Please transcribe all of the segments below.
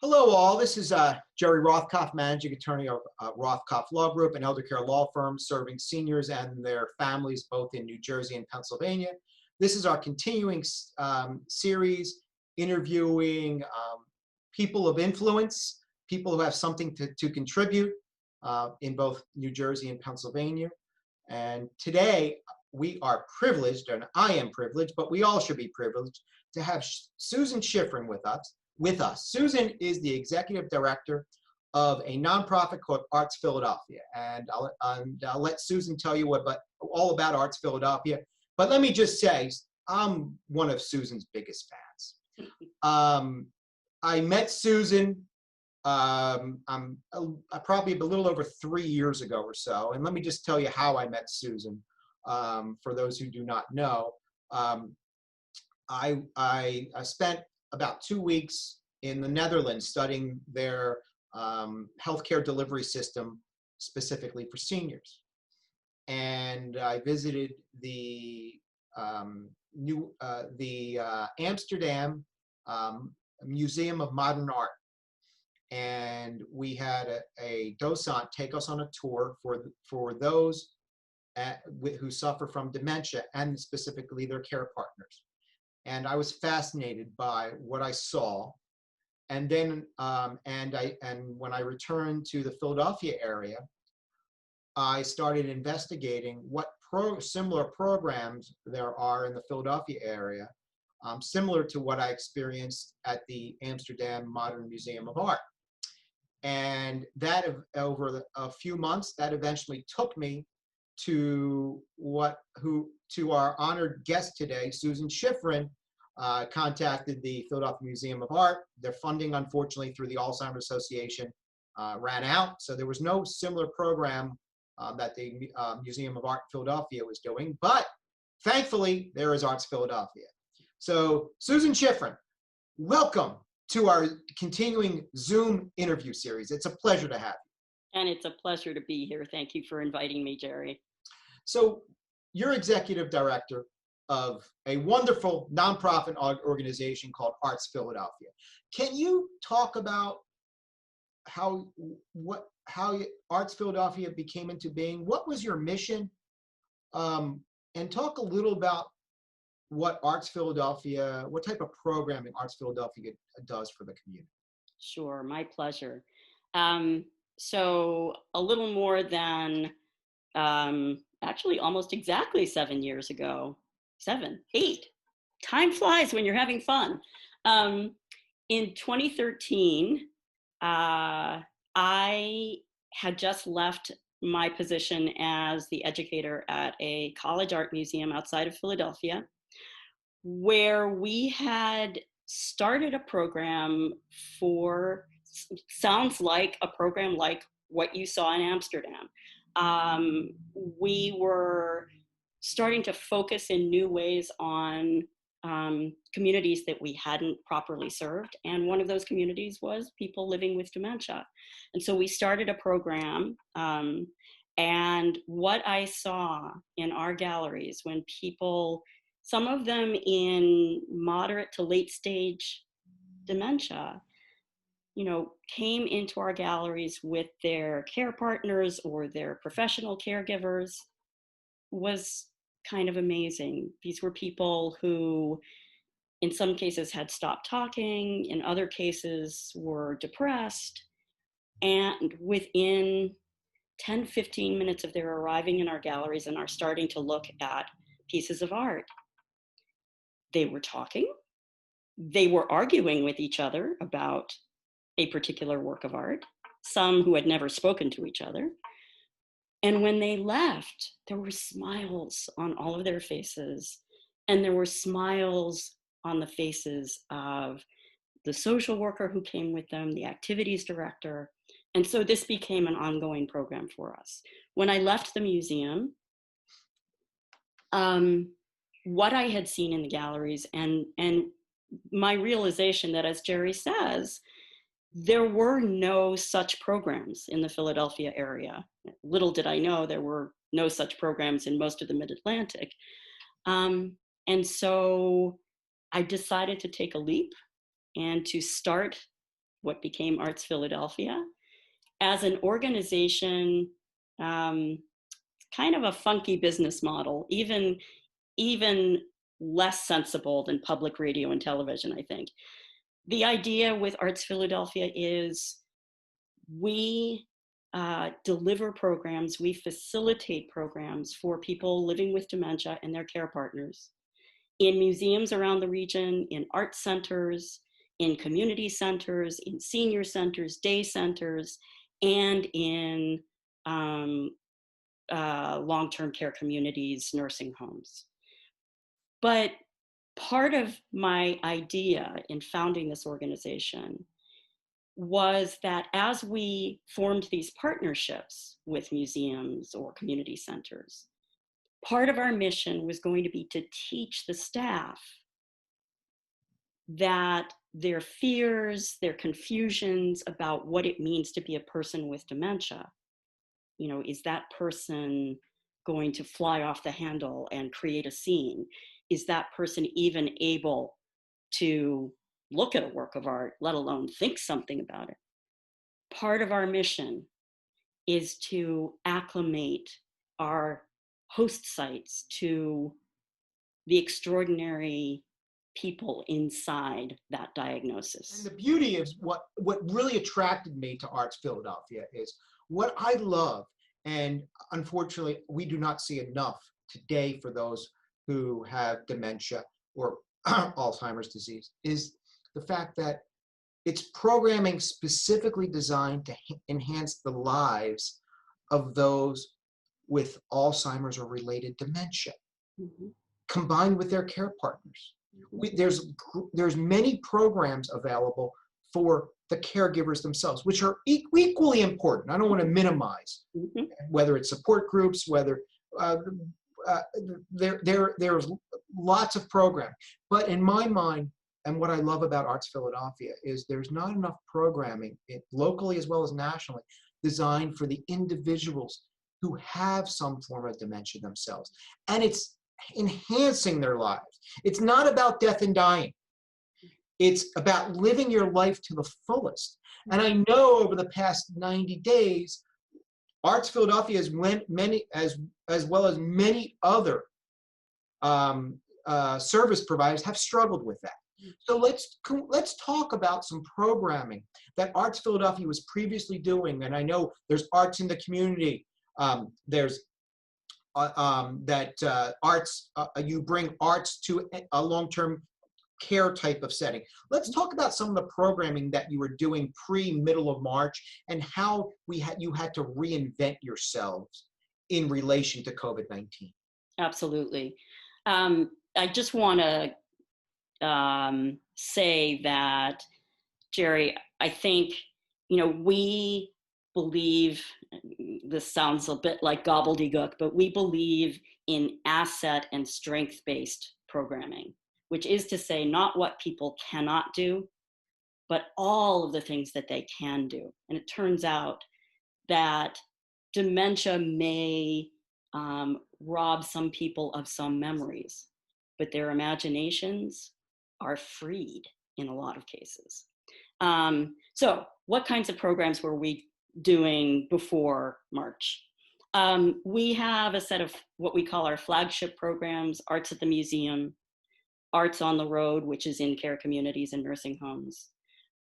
Hello, all. This is Jerry Rothkoff, managing attorney of Rothkoff Law Group, an elder care law firm serving seniors and their families both in New Jersey and Pennsylvania. This is our continuing series interviewing people of influence, people who have something to contribute in both New Jersey and Pennsylvania. And today we are privileged, and I am privileged, but we all should be privileged to have Susan Shifrin with us. Susan is the executive director of a nonprofit called ARTZ Philadelphia, and I'll let Susan tell you all about ARTZ Philadelphia. But let me just say, I'm one of Susan's biggest fans. I met Susan probably a little over 3 years ago or so, and let me just tell you how I met Susan. For those who do not know, I spent about 2 weeks in the Netherlands studying their healthcare delivery system specifically for seniors. And I visited the Amsterdam Museum of Modern Art. And we had a docent take us on a tour for those who suffer from dementia and specifically their care partners. And I was fascinated by what I saw. And then, when I returned to the Philadelphia area, I started investigating what similar programs there are in the Philadelphia area, similar to what I experienced at the Amsterdam Modern Museum of Art. And that, over a few months, that eventually took me to our honored guest today, Susan Shifrin. Contacted the Philadelphia Museum of Art. Their funding, unfortunately, through the Alzheimer's Association ran out, so there was no similar program that the Museum of Art in Philadelphia was doing, but thankfully, there is ARTZ Philadelphia. So, Susan Shifrin, welcome to our continuing Zoom interview series. It's a pleasure to have you. And it's a pleasure to be here. Thank you for inviting me, Jerry. So, you're executive director of a wonderful nonprofit organization called ARTZ Philadelphia. Can you talk about how ARTZ Philadelphia became into being? What was your mission? And talk a little about what ARTZ Philadelphia, what type of programming ARTZ Philadelphia does for the community. Sure, my pleasure. So a little more than, actually almost exactly 7 years ago, 7, 8. Time flies when you're having fun. In 2013, I had just left my position as the educator at a college art museum outside of Philadelphia, where we had started a program sounds like a program like what you saw in Amsterdam. We were starting to focus in new ways on communities that we hadn't properly served. And one of those communities was people living with dementia. And so we started a program. And what I saw in our galleries when people, some of them in moderate to late stage dementia, came into our galleries with their care partners or their professional caregivers, was kind of amazing. These were people who, in some cases, had stopped talking, in other cases were depressed, and within 10, 15 minutes of their arriving in our galleries and are starting to look at pieces of art, they were talking, they were arguing with each other about a particular work of art, some who had never spoken to each other. And when they left, there were smiles on all of their faces. And there were smiles on the faces of the social worker who came with them, the activities director. And so this became an ongoing program for us. When I left the museum, what I had seen in the galleries and my realization that, as Jerry says, there were no such programs in the Philadelphia area. Little did I know there were no such programs in most of the Mid-Atlantic. And so I decided to take a leap and to start Mm-hmm. what became ARTZ Philadelphia, as an organization, kind of a funky business model, even less sensible than public radio and television, I think. The idea with ARTZ Philadelphia is we deliver programs, we facilitate programs for people living with dementia and their care partners in museums around the region, in art centers, in community centers, in senior centers, day centers, and in long-term care communities, nursing homes. But part of my idea in founding this organization was that as we formed these partnerships with museums or community centers, part of our mission was going to be to teach the staff that their fears, their confusions about what it means to be a person with dementia, is that person going to fly off the handle and create a scene? Is that person even able to look at a work of art, let alone think something about it? Part of our mission is to acclimate our host sites to the extraordinary people inside that diagnosis. And the beauty is what really attracted me to ARTZ Philadelphia is what I love, and unfortunately we do not see enough today for those who have dementia or Alzheimer's disease, is the fact that it's programming specifically designed to enhance the lives of those with Alzheimer's or related dementia, Mm-hmm. combined with their care partners. There's many programs available for the caregivers themselves, which are equally important. I don't want to minimize Mm-hmm. whether it's support groups, whether there's lots of programs. But in my mind, and what I love about ARTZ Philadelphia is there's not enough programming, locally as well as nationally, designed for the individuals who have some form of dementia themselves. And it's enhancing their lives. It's not about death and dying. It's about living your life to the fullest. And I know over the past 90 days, ARTZ Philadelphia has went many, as well as many other service providers have struggled with that. So let's talk about some programming that ARTZ Philadelphia was previously doing. And I know there's arts in the community. There's you bring arts to a long-term care type of setting. Let's talk about some of the programming that you were doing middle of March and how you had to reinvent yourselves in relation to COVID-19. Absolutely. I just want to say that, Jerry, I think, we believe, this sounds a bit like gobbledygook, but we believe in asset and strength-based programming, which is to say not what people cannot do, but all of the things that they can do. And it turns out that dementia may rob some people of some memories, but their imaginations are freed in a lot of cases. So what kinds of programs were we doing before March? We have a set of what we call our flagship programs: Arts at the Museum, Arts on the Road, which is in care communities and nursing homes,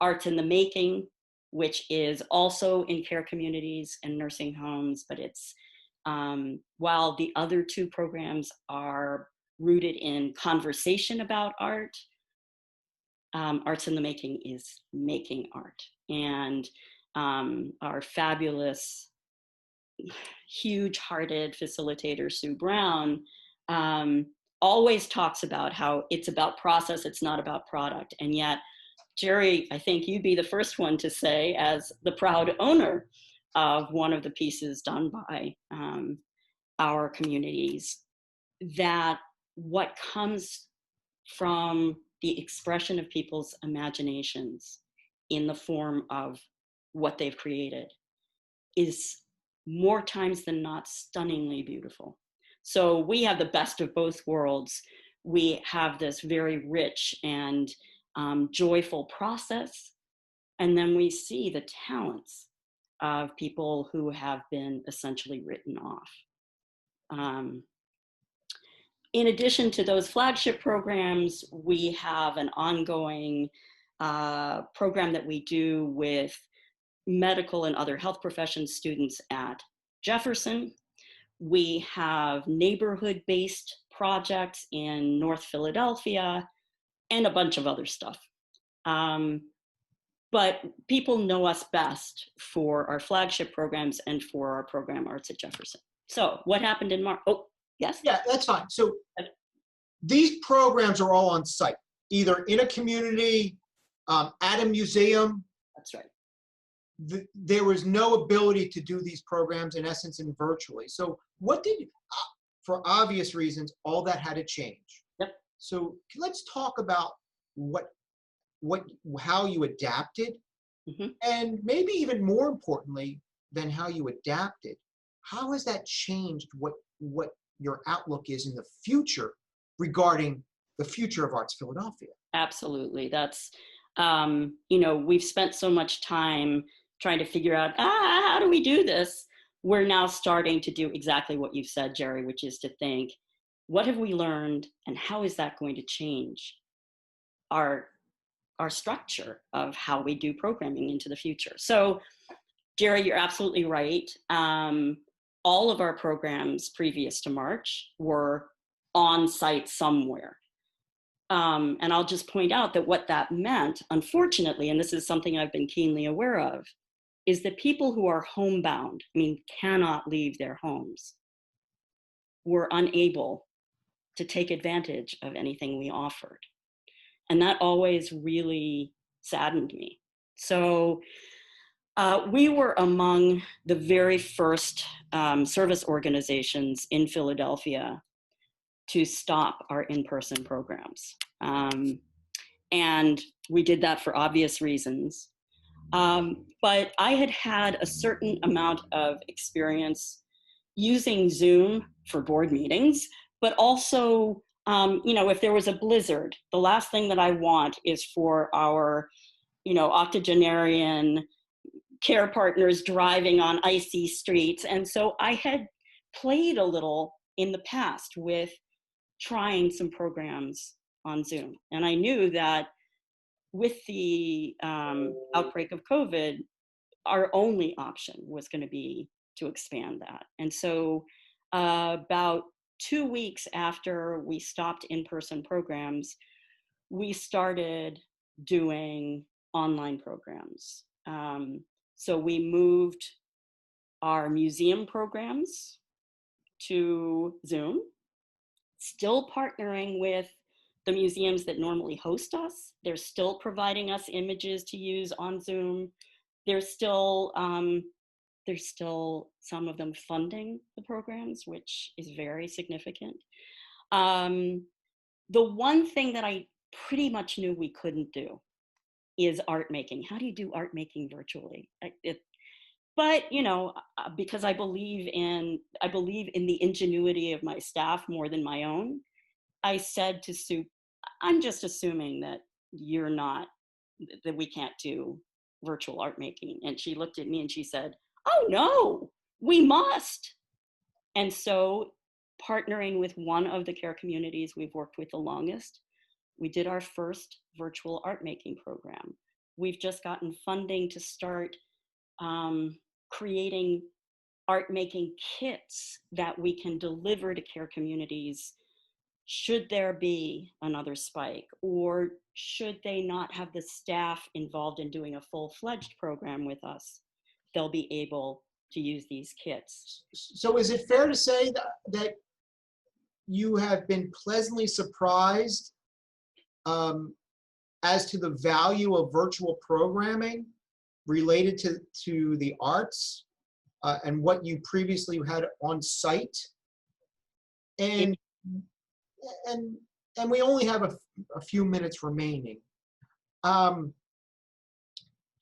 Arts in the Making, which is also in care communities and nursing homes, but it's, while the other two programs are rooted in conversation about art, Arts in the Making is making art. And our fabulous, huge-hearted facilitator, Sue Brown, always talks about how it's about process, it's not about product. And yet, Jerry, I think you'd be the first one to say, as the proud owner of one of the pieces done by our communities, that what comes from the expression of people's imaginations in the form of what they've created is more times than not stunningly beautiful. So we have the best of both worlds. We have this very rich and joyful process And then we see the talents of people who have been essentially written off. In addition to those flagship programs, we have an ongoing program that we do with medical and other health profession students at Jefferson. We have neighborhood-based projects in North Philadelphia and a bunch of other stuff. But people know us best for our flagship programs and for our program ARTZ at Jefferson. So what happened in March? Oh, yes? Yeah, that's fine. So these programs are all on site, either in a community, at a museum. That's right. There was no ability to do these programs in essence in virtually. So what did, for obvious reasons, all that had to change. Yep. So let's talk about how you adapted, and maybe even more importantly than how you adapted, how has that changed what your outlook is in the future regarding the future of ARTZ Philadelphia? Absolutely. That's, we've spent so much time trying to figure out, how do we do this? We're now starting to do exactly what you've said, Jerry, which is to think, what have we learned and how is that going to change our structure of how we do programming into the future? So, Jerry, you're absolutely right. All of our programs previous to March were on site somewhere. And I'll just point out that what that meant, unfortunately, and this is something I've been keenly aware of, is that people who are homebound, cannot leave their homes, were unable to take advantage of anything we offered. And that always really saddened me. So we were among the very first service organizations in Philadelphia to stop our in-person programs. And we did that for obvious reasons. But I had a certain amount of experience using Zoom for board meetings, but also, if there was a blizzard, the last thing that I want is for our, octogenarian care partners driving on icy streets. And so I had played a little in the past with trying some programs on Zoom. And I knew that with the outbreak of COVID, our only option was going to be to expand that. And so about 2 weeks after we stopped in-person programs, we started doing online programs. So we moved our museum programs to Zoom, still partnering with the museums that normally host us. They're still providing us images to use on Zoom. There's still some of them funding the programs, which is very significant. The one thing that I pretty much knew we couldn't do is art making. How do you do art making virtually? But because I believe in the ingenuity of my staff more than my own, I said to Sue, I'm just assuming that that we can't do virtual art making. And she looked at me and she said, oh no, we must. And so, partnering with one of the care communities we've worked with the longest, we did our first virtual art making program. We've just gotten funding to start creating art making kits that we can deliver to care communities should there be another spike, or should they not have the staff involved in doing a full-fledged program with us, they'll be able to use these kits. So is it fair to say that you have been pleasantly surprised as to the value of virtual programming related to the arts and what you previously had on site? And we only have a few minutes remaining. Can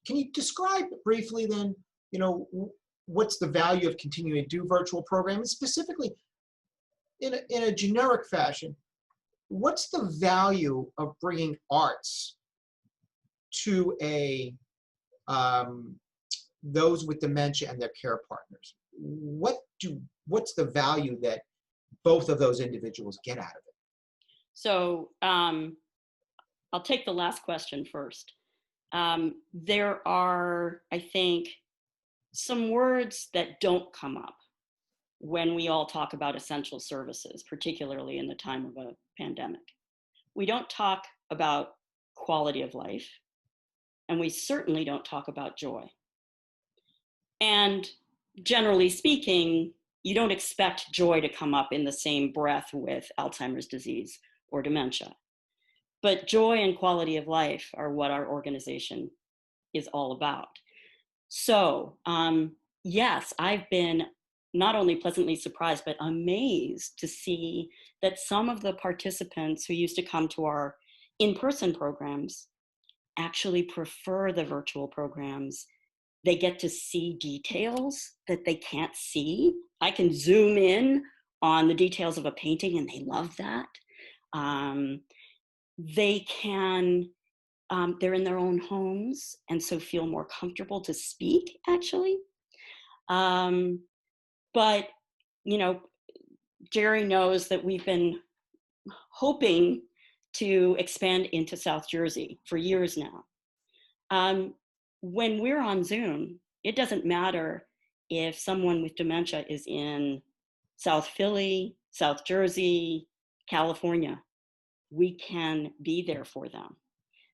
you describe briefly then, what's the value of continuing to do virtual programming, specifically in a generic fashion? What's the value of bringing arts to a those with dementia and their care partners? What's the value that both of those individuals get out of it? So I'll take the last question first. There are, I think, some words that don't come up when we all talk about essential services, particularly in the time of a pandemic. We don't talk about quality of life, and we certainly don't talk about joy. And generally speaking, you don't expect joy to come up in the same breath with Alzheimer's disease or dementia. But joy and quality of life are what our organization is all about. So, yes, I've been not only pleasantly surprised, but amazed to see that some of the participants who used to come to our in-person programs actually prefer the virtual programs. They get to see details that they can't see. I can zoom in on the details of a painting and they love that. They can, they're in their own homes and so feel more comfortable to speak, actually. But, you know, Jerry knows that we've been hoping to expand into South Jersey for years now. When we're on Zoom, it doesn't matter if someone with dementia is in South Philly, South Jersey, California. We can be there for them.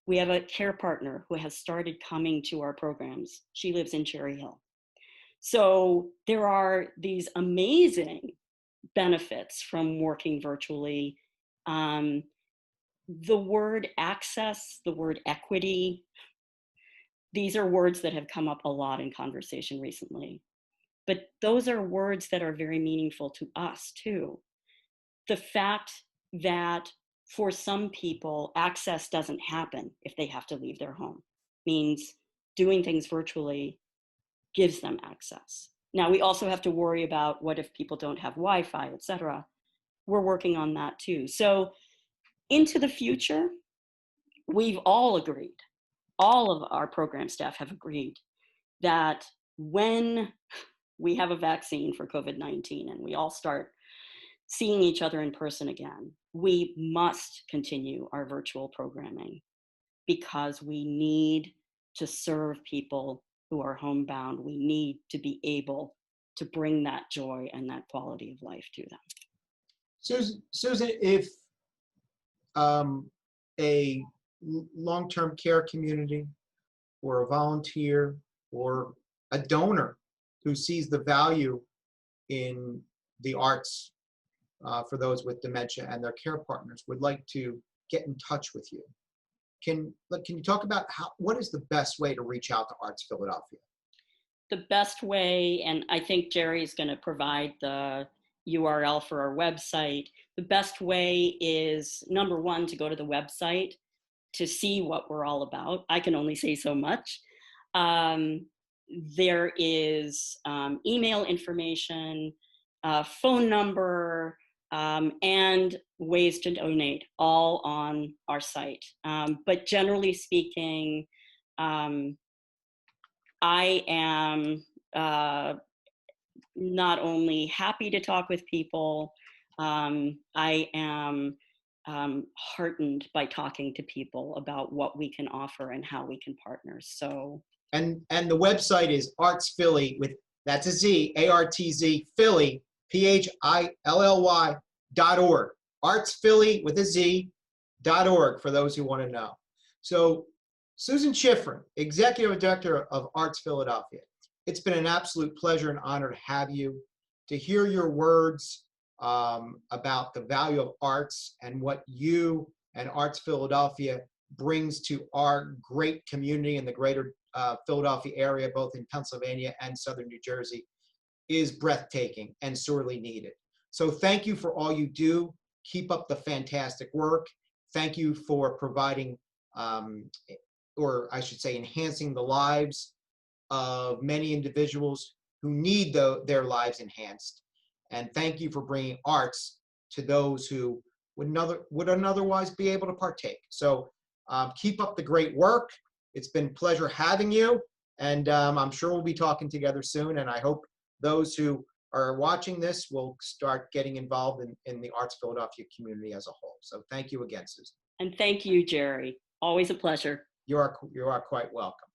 We have a care partner who has started coming to our programs. She lives in Cherry Hill. So there are these amazing benefits from working virtually. The word access, the word equity, these are words that have come up a lot in conversation recently. But those are words that are very meaningful to us too. The fact that for some people, access doesn't happen if they have to leave their home means doing things virtually gives them access. Now, we also have to worry about what if people don't have Wi-Fi, et cetera. We're working on that too. So into the future, we've all agreed, all of our program staff have agreed that when we have a vaccine for COVID-19 and we all start seeing each other in person again, we must continue our virtual programming because we need to serve people who are homebound. We need to be able to bring that joy and that quality of life to them. Susan, if a long-term care community or a volunteer or a donor who sees the value in the arts for those with dementia and their care partners would like to get in touch with you, can you talk about what is the best way to reach out to ARTZ Philadelphia? The best way, and I think Jerry's going to provide the URL for our website. The best way is, number one, to go to the website to see what we're all about. I can only say so much. There is email information, phone number, and ways to donate, all on our site. But generally speaking, I am not only happy to talk with people, I am heartened by talking to people about what we can offer and how we can partner. So, and the website is ARTZ Philly with, that's a Z, ARTZ Philly, PHILLY.org. ARTZ Philly with a Z.org for those who want to know. So Susan Shifrin, Executive Director of ARTZ Philadelphia. It's been an absolute pleasure and honor to have you, to hear your words about the value of arts and what you and ARTZ Philadelphia brings to our great community in the greater Philadelphia area, both in Pennsylvania and Southern New Jersey, is breathtaking and sorely needed. So thank you for all you do. Keep up the fantastic work. Thank you for providing, or I should say, enhancing the lives of many individuals who need their lives enhanced. And thank you for bringing arts to those who wouldn't otherwise be able to partake. So keep up the great work. It's been a pleasure having you. And I'm sure we'll be talking together soon. And I hope those who are watching this will start getting involved in the ARTZ Philadelphia community as a whole. So thank you again, Susan. And thank you, Jerry. Always a pleasure. You are quite welcome.